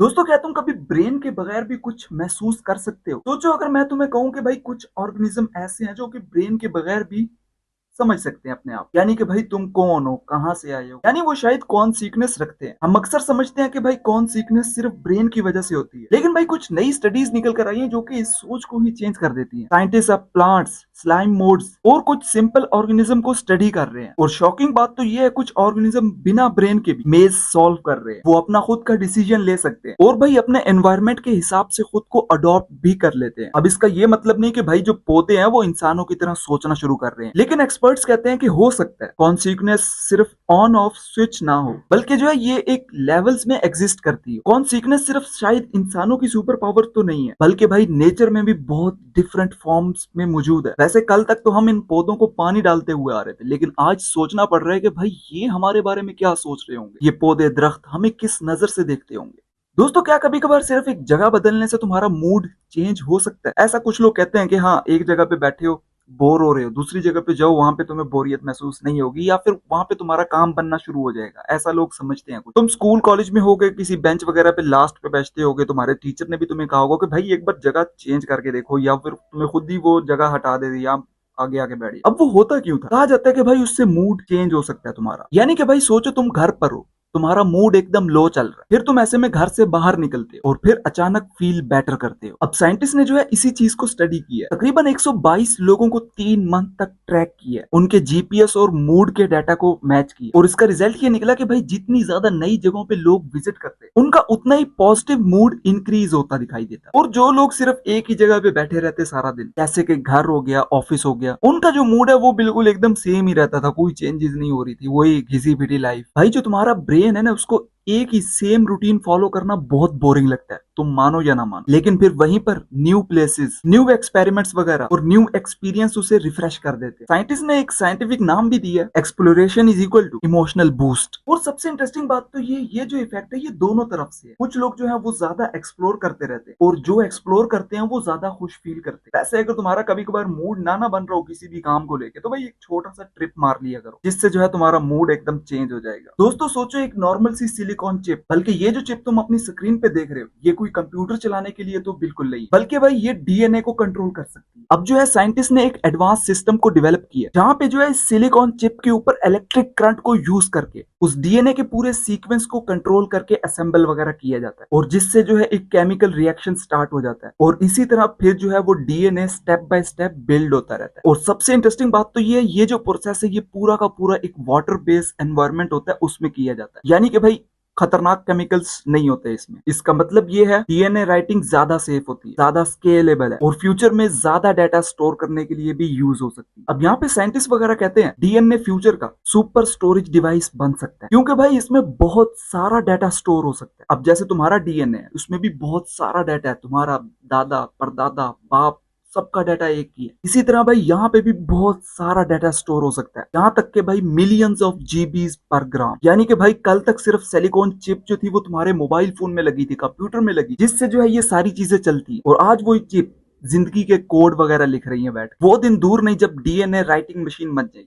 दोस्तों, क्या तुम कभी ब्रेन के बगैर भी कुछ महसूस कर सकते हो? सोचो, अगर मैं तुम्हें कहूं कि भाई कुछ ऑर्गेनिज्म ऐसे हैं जो कि ब्रेन के बगैर भी समझ सकते हैं अपने आप, यानी कि भाई तुम कौन हो, कहां से आए हो, यानी वो शायद कौन सीकनेस रखते हैं। हम अक्सर समझते हैं कि भाई कौन सीकनेस सिर्फ ब्रेन की वजह से होती है, लेकिन भाई कुछ नई स्टडीज निकल कर आई हैं जो कि इस सोच को ही चेंज कर देती हैं। साइंटिस्ट अब प्लांट्स, स्लाइम मोड्स और कुछ सिंपल ऑर्गेनिज्म को स्टडी कर रहे हैं, और शॉकिंग बात तो ये है, कुछ ऑर्गेनिज्म बिना ब्रेन के भी मेज सॉल्व कर रहे हैं। वो अपना खुद का डिसीजन ले सकते हैं और भाई अपने एनवायरमेंट के हिसाब से खुद को अडॉप्ट भी कर लेते हैं। अब इसका ये मतलब नहीं कि भाई जो पौधे हैं वो इंसानों की तरह सोचना शुरू कर रहे हैं, लेकिन एक्सपर्ट्स कहते हैं कि हो सकता है कॉन्सिक्वेंस सिर्फ ऑन ऑफ स्विच ना हो, बल्कि जो है ये एक लेवल्स में एग्जिस्ट करती है। कॉन्सिक्वेंस सिर्फ शायद इंसानों की सुपर पावर तो नहीं है, बल्कि भाई नेचर में भी बहुत डिफरेंट फॉर्म्स में मौजूद है। वैसे कल तक तो हम इन पौधों को पानी डालते हुए आ रहे थे, लेकिन आज सोचना पड़ रहा है कि भाई ये हमारे बारे में क्या सोच रहे होंगे, ये पौधे दरख्त हमें किस नजर से देखते होंगे। दोस्तों, क्या कभी कभार सिर्फ एक जगह बदलने से तुम्हारा मूड चेंज हो सकता है? ऐसा कुछ लोग कहते हैं कि हाँ, एक जगह पे बैठे हो, बोर हो रहे हो, दूसरी जगह पे जाओ, वहां पे तुम्हें बोरियत महसूस नहीं होगी, या फिर वहां पे तुम्हारा काम बनना शुरू हो जाएगा। ऐसा लोग समझते हैं। कुछ तुम स्कूल कॉलेज में होगे, किसी बेंच वगैरह पे लास्ट पे बैठते होगे, तुम्हारे टीचर ने भी तुम्हें कहा होगा कि भाई एक बार जगह चेंज करके देखो, या फिर तुम्हें खुद ही वो जगह हटा दे दी, या आगे आगे बैठी। अब वो होता क्यों था? कहा जाता है कि भाई उससे मूड चेंज हो सकता है तुम्हारा। यानी कि भाई सोचो, तुम घर पर हो, तुम्हारा मूड एकदम लो चल रहा है, फिर तुम ऐसे में घर से बाहर निकलते हो और फिर अचानक फील बेटर करते हो। अब साइंटिस्ट ने जो है इसी चीज को स्टडी किया है। तकरीबन 122 लोगों को 3 मंथ तक ट्रैक किया है, उनके जीपीएस और मूड के डाटा को मैच किया, और इसका रिजल्ट ये निकला कि भाई जितनी ज्यादा नई जगहों पे लोग विजिट करते हैं, उनका उतना ही पॉजिटिव मूड इंक्रीज होता दिखाई देता है। और जो लोग सिर्फ एक ही जगह पे बैठे रहते सारा दिन, जैसे कि घर हो गया, ऑफिस हो गया, उनका जो मूड है वो बिल्कुल एकदम सेम ही रहता था, कोई चेंजेस नहीं हो रही थी, वही घिसी पिटी लाइफ। भाई जो तुम्हारा ब्रेन है ना, उसको एक ही सेम रूटीन फॉलो करना बहुत बोरिंग लगता है, तुम मानो या ना मानो। लेकिन फिर वहीं पर न्यू प्लेसेस, न्यू एक्सपेरिमेंट्स वगैरह और न्यू एक्सपीरियंस उसे रिफ्रेश कर देते हैं। साइंटिस्ट ने एक साइंटिफिक नाम भी दिया है, exploration is equal to emotional boost. और सबसे इंटरेस्टिंग बात तो ये जो इफेक्ट है, ये दोनों तरफ से है। कुछ लोग जो है वो ज्यादा एक्सप्लोर करते रहते हैं, और जो एक्सप्लोर करते हैं वो ज्यादा खुश फील करते हैं। वैसे अगर तुम्हारा कभी कभार मूड ना बन रहा हो किसी भी काम को लेके, तो भाई एक छोटा सा ट्रिप मार लिया करो, जिससे जो है तुम्हारा मूड एकदम चेंज हो जाएगा। दोस्तों सोचो, एक नॉर्मल सी सिलिकॉन चिप, बल्कि ये जो चिप तुम अपनी स्क्रीन पे देख रहे हो, ये कोई कंप्यूटर चलाने के लिए तो बिल्कुल नहीं, बल्कि भाई ये डीएनए को कंट्रोल कर सकती है। अब जो है साइंटिस्ट ने एक एडवांस सिस्टम को डेवलप किया, जहां पे जो है सिलिकॉन चिप के ऊपर इलेक्ट्रिक करंट को यूज करके उस डीएनए के पूरे सीक्वेंस को कंट्रोल करके असेंबल वगैरह किया जाता है, और जिससे जो है एक केमिकल रिएक्शन स्टार्ट हो जाता है, और इसी तरह फिर जो है वो DNA step by step build होता रहता है। और सबसे इंटरेस्टिंग बात तो ये जो प्रोसेस है, ये पूरा का पूरा एक वाटर बेस्ड एनवायरनमेंट होता है, उसमें किया जाता है। यानी कि भाई खतरनाक केमिकल्स नहीं होते इसमें। इसका मतलब ये है, डीएनए राइटिंग ज्यादा सेफ होती है, ज्यादा स्केलेबल है, और फ्यूचर में ज्यादा डाटा स्टोर करने के लिए भी यूज हो सकती है। अब यहाँ पे साइंटिस्ट वगैरह कहते हैं डीएनए फ्यूचर का सुपर स्टोरेज डिवाइस बन सकता है, क्योंकि भाई इसमें बहुत सारा डाटा स्टोर हो सकता है। अब जैसे तुम्हारा डीएनए है, उसमें भी बहुत सारा डाटा है, तुम्हारा दादा, परदादा, बाप, सबका डाटा एक ही है। इसी तरह भाई यहाँ पे भी बहुत सारा डाटा स्टोर हो सकता है, यहाँ तक के भाई मिलियंस ऑफ जीबीज पर ग्राम। यानी कि भाई कल तक सिर्फ सिलिकॉन चिप जो थी वो तुम्हारे मोबाइल फोन में लगी थी, कंप्यूटर में लगी, जिससे जो है ये सारी चीजें चलती, और आज वो चिप जिंदगी के कोड वगैरह लिख रही है बैठ। वो दिन दूर नहीं जब डीएनए राइटिंग मशीन बन जाएगी।